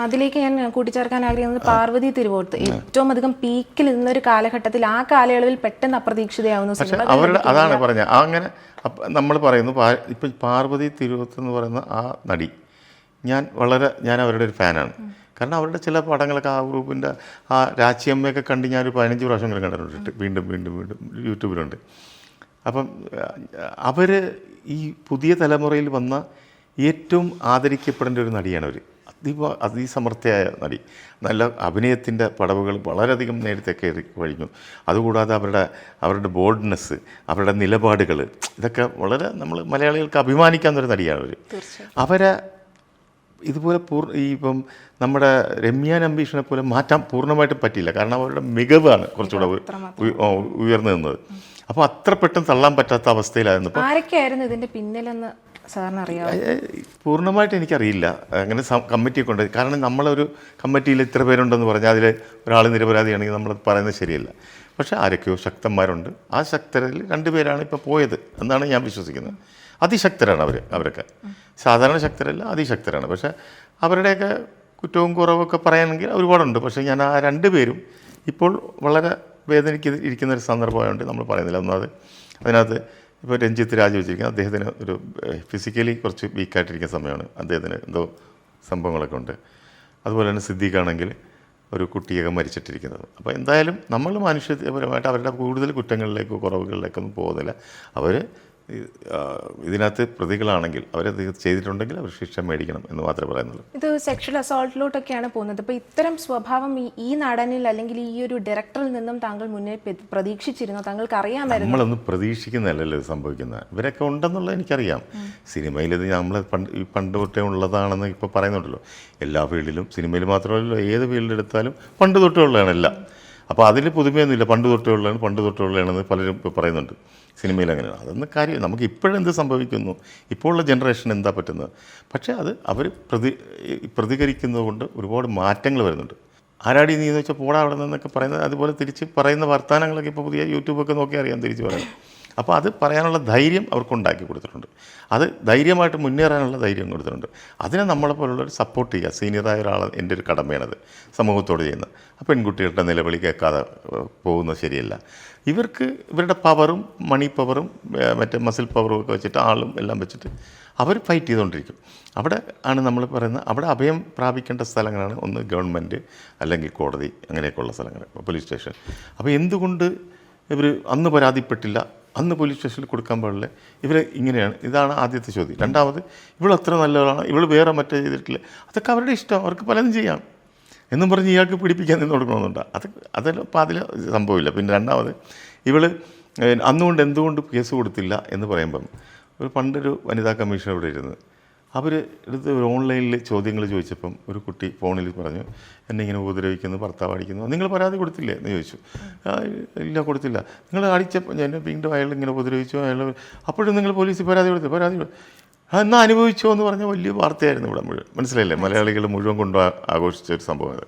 അതിലേക്ക് ഞാൻ കൂട്ടിച്ചേർക്കാൻ ആഗ്രഹിക്കുന്നത് പാർവതി തിരുവോത്ത് ഏറ്റവും അധികം പീക്കിൽ നിന്നൊരു കാലഘട്ടത്തിൽ ആ കാലയളവിൽ പെട്ടെന്ന് അപ്രതീക്ഷിതയാവുന്ന സിനിമ. അവരുടെ അതാണ് പറഞ്ഞത്. അങ്ങനെ നമ്മൾ പറയുന്നു ഇപ്പം പാർവതി തിരുവോത്ത് എന്ന് പറയുന്ന ആ നടി ഞാൻ അവരുടെ ഒരു ഫാനാണ്. കാരണം അവരുടെ ചില പടങ്ങളൊക്കെ ആ ഗ്രൂപ്പിൻ്റെ ആ രാച്ചിയമ്മയൊക്കെ കണ്ട് ഞാനൊരു 15 പ്രാവശ്യം കണ്ടിട്ടുണ്ട്. വീണ്ടും വീണ്ടും വീണ്ടും യൂട്യൂബിലുണ്ട്. അപ്പം അവർ ഈ പുതിയ തലമുറയിൽ വന്ന ഏറ്റവും ആദരിക്കപ്പെടേണ്ട ഒരു നടിയാണ് അവർ. അതിസമർത്ഥയായ നടി. നല്ല അഭിനയത്തിൻ്റെ പടവുകൾ വളരെയധികം നേരത്തെ കയറി കഴിഞ്ഞു. അതുകൂടാതെ അവരുടെ ബോൾഡ്നെസ്, അവരുടെ നിലപാടുകൾ, ഇതൊക്കെ വളരെ നമ്മൾ മലയാളികൾക്ക് അഭിമാനിക്കാവുന്നൊരു നടിയാണ് അവർ. അവരെ ഇതുപോലെ ഇപ്പം നമ്മുടെ രമ്യ നമ്പീഷിനെ പോലെ മാറ്റാൻ പൂർണ്ണമായിട്ടും പറ്റില്ല. കാരണം അവരുടെ മികവാണ് കുറച്ചുകൂടെ ഉയർന്നു നിന്നത്. അപ്പോൾ അത്ര പെട്ടെന്ന് തള്ളാൻ പറ്റാത്ത അവസ്ഥയിലായിരുന്നു. ആരൊക്കെയായിരുന്നു ഇതിൻ്റെ പിന്നിലെന്ന് സാറിന് അറിയാം? പൂർണ്ണമായിട്ട് എനിക്കറിയില്ല. അങ്ങനെ കമ്മിറ്റിയൊക്കെ ഉണ്ട്. കാരണം നമ്മളൊരു കമ്മിറ്റിയിൽ ഇത്ര പേരുണ്ടെന്ന് പറഞ്ഞാൽ അതിൽ ഒരാൾ നിരപരാധിയാണെങ്കിൽ നമ്മൾ പറയുന്നത് ശരിയല്ല. പക്ഷേ ആരൊക്കെയോ ശക്തന്മാരുണ്ട്. ആ ശക്തരിൽ 2 പേരാണ് ഇപ്പോൾ പോയത് എന്നാണ് ഞാൻ വിശ്വസിക്കുന്നത്. അതിശക്തരാണ് അവരൊക്കെ. സാധാരണ ശക്തരല്ല, അതിശക്തരാണ്. പക്ഷേ അവരുടെയൊക്കെ കുറ്റവും കുറവൊക്കെ പറയാനെങ്കിൽ ഒരുപാടുണ്ട്. പക്ഷേ ഞാൻ ആ 2 പേരും ഇപ്പോൾ വളരെ വേദനിക്കുന്ന ഒരു സന്ദർഭമായതുകൊണ്ട് നമ്മൾ പറയുന്നില്ല. ഒന്നാമത് അതിനകത്ത് ഇപ്പോൾ രഞ്ജിത്ത് രാജിവെച്ചിരിക്കുന്നത് അദ്ദേഹത്തിന് ഒരു ഫിസിക്കലി കുറച്ച് വീക്കായിട്ടിരിക്കുന്ന സമയമാണ്. അദ്ദേഹത്തിന് എന്തോ സംഭവങ്ങളൊക്കെ ഉണ്ട്. അതുപോലെ തന്നെ സിദ്ദീഖാണെങ്കിൽ ഒരു കുട്ടിയൊക്കെ മരിച്ചിട്ടിരിക്കുന്നത്. അപ്പോൾ എന്തായാലും നമ്മൾ മനുഷ്യപരമായിട്ട് അവരുടെ കൂടുതൽ കുറ്റങ്ങളിലേക്കോ കുറവുകളിലേക്കൊന്നും പോകുന്നില്ല. അവർ ഇതിനകത്ത് പ്രതികളാണെങ്കിൽ അവരത് ചെയ്തിട്ടുണ്ടെങ്കിൽ അവർ ശിക്ഷ മേടിക്കണം എന്ന് മാത്രമേ പറയുന്നുള്ളൂ. ഇത് സെക്ഷൽ അസോൾട്ടിലോട്ടൊക്കെയാണ് പോകുന്നത്. അപ്പോൾ ഇത്തരം സ്വഭാവം ഈ നടനിൽ അല്ലെങ്കിൽ ഈ ഒരു ഡയറക്ടറിൽ നിന്നും താങ്കൾ മുന്നേ പ്രതീക്ഷിച്ചിരുന്നു? താങ്കൾക്ക് അറിയാമായിരുന്നു? നമ്മളൊന്നും പ്രതീക്ഷിക്കുന്നതല്ലല്ലോ ഇത് സംഭവിക്കുന്നത്. ഇവരൊക്കെ ഉണ്ടെന്നുള്ളത് എനിക്കറിയാം. സിനിമയിൽ ഇത് നമ്മൾ പണ്ട് തൊട്ടേ ഉള്ളതാണെന്ന് ഇപ്പോൾ പറയുന്നുണ്ടല്ലോ. എല്ലാ ഫീൽഡിലും, സിനിമയിൽ മാത്രമല്ലല്ലോ, ഏത് ഫീൽഡെടുത്താലും പണ്ട് തൊട്ടേ ഉള്ളതാണ് എല്ലാം. അപ്പോൾ അതിൽ പുതുമയൊന്നുമില്ല. പണ്ട് തൊട്ടേ ഉള്ളതാണെന്ന് പലരും ഇപ്പോൾ പറയുന്നുണ്ട്. സിനിമയിൽ അങ്ങനെയാണ്. അതൊന്നും കാര്യം നമുക്ക് ഇപ്പോഴെന്ത് സംഭവിക്കുന്നു, ഇപ്പോഴുള്ള ജനറേഷൻ എന്താ പറ്റുന്നത്. പക്ഷേ അത് അവർ പ്രതികരിക്കുന്നത് കൊണ്ട് ഒരുപാട് മാറ്റങ്ങൾ വരുന്നുണ്ട്. ആരാടി നീ എന്ന് വെച്ചാൽ പോടാ അവിടെ നിന്നൊക്കെ പറയുന്നത്, അതുപോലെ തിരിച്ച് പറയുന്ന വർത്തമാനങ്ങളൊക്കെ ഇപ്പോൾ പുതിയ യൂട്യൂബൊക്കെ നോക്കി അറിയാം തിരിച്ച് പറയണം. അപ്പോൾ അത് പറയാനുള്ള ധൈര്യം അവർക്ക് ഉണ്ടാക്കി കൊടുത്തിട്ടുണ്ട്. അത് ധൈര്യമായിട്ട് മുന്നേറാനുള്ള ധൈര്യം കൊടുത്തിട്ടുണ്ട്. അതിനെ നമ്മളെപ്പോലുള്ളവർ സപ്പോർട്ട് ചെയ്യുക. സീനിയറായ ഒരാൾ എൻ്റെ ഒരു കടമയാണത് സമൂഹത്തോട് ചെയ്യുന്നത്. ആ പെൺകുട്ടികളുടെ നിലവിളി കേൾക്കാതെ പോകുന്നത് ശരിയല്ല. ഇവരുടെ പവറും മണി പവറും മറ്റേ മസിൽ പവറും ഒക്കെ വെച്ചിട്ട് ആളും എല്ലാം വെച്ചിട്ട് അവർ ഫൈറ്റ് ചെയ്തുകൊണ്ടിരിക്കും. അവിടെ ആണ് നമ്മൾ പറയുന്നത്, അവിടെ അഭയം പ്രാപിക്കേണ്ട സ്ഥലങ്ങളാണ് ഒന്ന് ഗവൺമെൻറ്, അല്ലെങ്കിൽ കോടതി, അങ്ങനെയൊക്കെയുള്ള സ്ഥലങ്ങൾ, പോലീസ് സ്റ്റേഷൻ. അപ്പോൾ എന്തുകൊണ്ട് ഇവർ അന്ന് പരാതിപ്പെട്ടില്ല, അന്ന് പോലീസ് സ്റ്റേഷനിൽ കൊടുക്കാൻ പാടില്ല? ഇവർ ഇങ്ങനെയാണ്. ഇതാണ് ആദ്യത്തെ ചോദ്യം. രണ്ടാമത്, ഇവൾ അത്ര നല്ലവളാണ്, ഇവൾ വേറെ മറ്റേ ചെയ്തിട്ടില്ല, അതൊക്കെ അവരുടെ ഇഷ്ടം, അവർക്ക് പലതും ചെയ്യാം എന്നും പറഞ്ഞ് ഇയാൾക്ക് പിടിപ്പിക്കാൻ നിന്ന് കൊടുക്കണമെന്നുണ്ടോ? അതെല്ലാം ഇപ്പോൾ അതിൽ സംഭവമില്ല. പിന്നെ രണ്ടാമത്, ഇവൾ അന്നുകൊണ്ട് എന്തുകൊണ്ട് കേസ് കൊടുത്തില്ല എന്ന് പറയുമ്പം പണ്ടൊരു വനിതാ കമ്മീഷൻ ഇവിടെ ഇരുന്നത്, അവർ എടുത്ത് ഒരു ഓൺലൈനിൽ ചോദ്യങ്ങൾ ചോദിച്ചപ്പം ഒരു കുട്ടി ഫോണിൽ പറഞ്ഞു, എന്നെ ഇങ്ങനെ ഉപദ്രവിക്കുന്നു, ഭർത്താവ് അടിക്കുന്നു, നിങ്ങൾ പരാതി കൊടുത്തില്ലേ എന്ന് ചോദിച്ചു. ഇല്ല, കൊടുത്തില്ല. നിങ്ങൾ അടിച്ചപ്പോൾ എന്നെ വീണ്ടും അയാൾ ഇങ്ങനെ ഉപദ്രവിച്ചു, അപ്പോഴും നിങ്ങൾ പോലീസിൽ പരാതി എന്നാൽ അനുഭവിച്ചോ എന്ന് പറഞ്ഞാൽ വലിയ വാർത്തയായിരുന്നു ഇവിടെ മുഴുവൻ. മനസ്സിലായില്ലേ? മലയാളികൾ മുഴുവൻ കൊണ്ട് ആഘോഷിച്ച ഒരു സംഭവം അത്.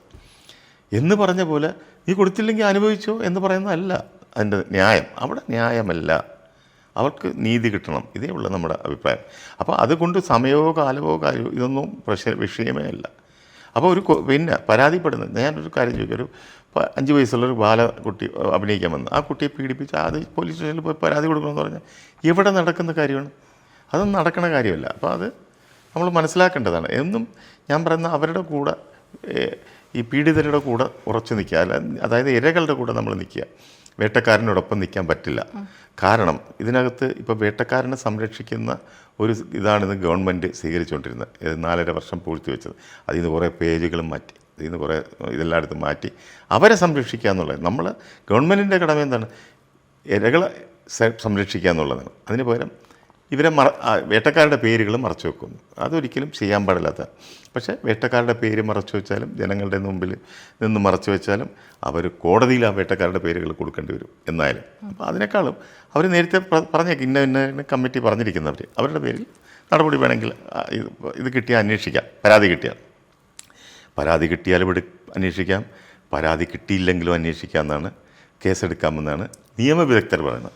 എന്ന് പറഞ്ഞ പോലെ നീ കൊടുത്തില്ലെങ്കിൽ അനുഭവിച്ചോ എന്ന് പറയുന്നതല്ല അതിൻ്റെ ന്യായം. അവിടെ ന്യായമല്ല, അവർക്ക് നീതി കിട്ടണം. ഇതേ ഉള്ള നമ്മുടെ അഭിപ്രായം. അപ്പോൾ അതുകൊണ്ട് സമയമോ കാലമോ ഇതൊന്നും വിഷയമേ അല്ല. അപ്പോൾ പിന്നെ പരാതിപ്പെടുന്നത്, ഞാനൊരു കാര്യം ചോദിക്കും, ഒരു 5 വയസ്സുള്ളൊരു കുട്ടി അഭിനയിക്കാൻ വന്നു, ആ കുട്ടിയെ പീഡിപ്പിച്ച് അത് പോലീസ് സ്റ്റേഷനിൽ പോയി പരാതി കൊടുക്കണമെന്ന് പറഞ്ഞാൽ എവിടെ നടക്കുന്ന കാര്യമാണ്? അതൊന്നും നടക്കണ കാര്യമല്ല. അപ്പോൾ അത് നമ്മൾ മനസ്സിലാക്കേണ്ടതാണ്. എന്നും ഞാൻ പറയുന്ന അവരുടെ കൂടെ, ഈ പീഡിതരുടെ കൂടെ ഉറച്ചു നിൽക്കുക, അതായത് ഇരകളുടെ കൂടെ നമ്മൾ നിൽക്കുക. വേട്ടക്കാരനോടൊപ്പം നിൽക്കാൻ പറ്റില്ല. കാരണം ഇതിനകത്ത് ഇപ്പോൾ വേട്ടക്കാരനെ സംരക്ഷിക്കുന്ന ഒരു ഇതാണിന്ന് ഗവൺമെൻറ് സ്വീകരിച്ചുകൊണ്ടിരുന്നത്. 4.5 വർഷം പൂഴ്ത്തി വെച്ചത്. അതിൽ നിന്ന് കുറേ പേജുകളും മാറ്റി, ഇതിൽ നിന്ന് കുറേ ഇതെല്ലായിടത്തും മാറ്റി അവരെ സംരക്ഷിക്കുക എന്നുള്ളത്. നമ്മൾ ഗവൺമെൻറ്റിൻ്റെ കടമ എന്താണ്? ഇരകളെ സംരക്ഷിക്കുക എന്നുള്ളതാണ്. അതിന് പകരം ഇവരെ വേട്ടക്കാരുടെ പേരുകൾ മറച്ചു വെക്കുന്നു. അതൊരിക്കലും ചെയ്യാൻ പാടില്ലാത്ത. പക്ഷേ വേട്ടക്കാരുടെ പേര് മറച്ചു വെച്ചാലും, ജനങ്ങളുടെ മുമ്പിൽ നിന്ന് മറച്ചു വെച്ചാലും, അവർ കോടതിയിൽ ആ വേട്ടക്കാരുടെ പേരുകൾ കൊടുക്കേണ്ടി വരും എന്നായാലും. അപ്പോൾ അതിനേക്കാളും അവർ നേരത്തെ പറഞ്ഞേക്ക് ഇന്ന കമ്മിറ്റി പറഞ്ഞിരിക്കുന്നവർ, അവരുടെ പേരിൽ നടപടി വേണമെങ്കിൽ ഇത് കിട്ടിയാൽ അന്വേഷിക്കാം. പരാതി കിട്ടിയാൽ ഇവിടെ അന്വേഷിക്കാം, പരാതി കിട്ടിയില്ലെങ്കിലും അന്വേഷിക്കാം എന്നാണ്, കേസെടുക്കാമെന്നാണ് നിയമവിദഗ്ധർ പറയുന്നത്.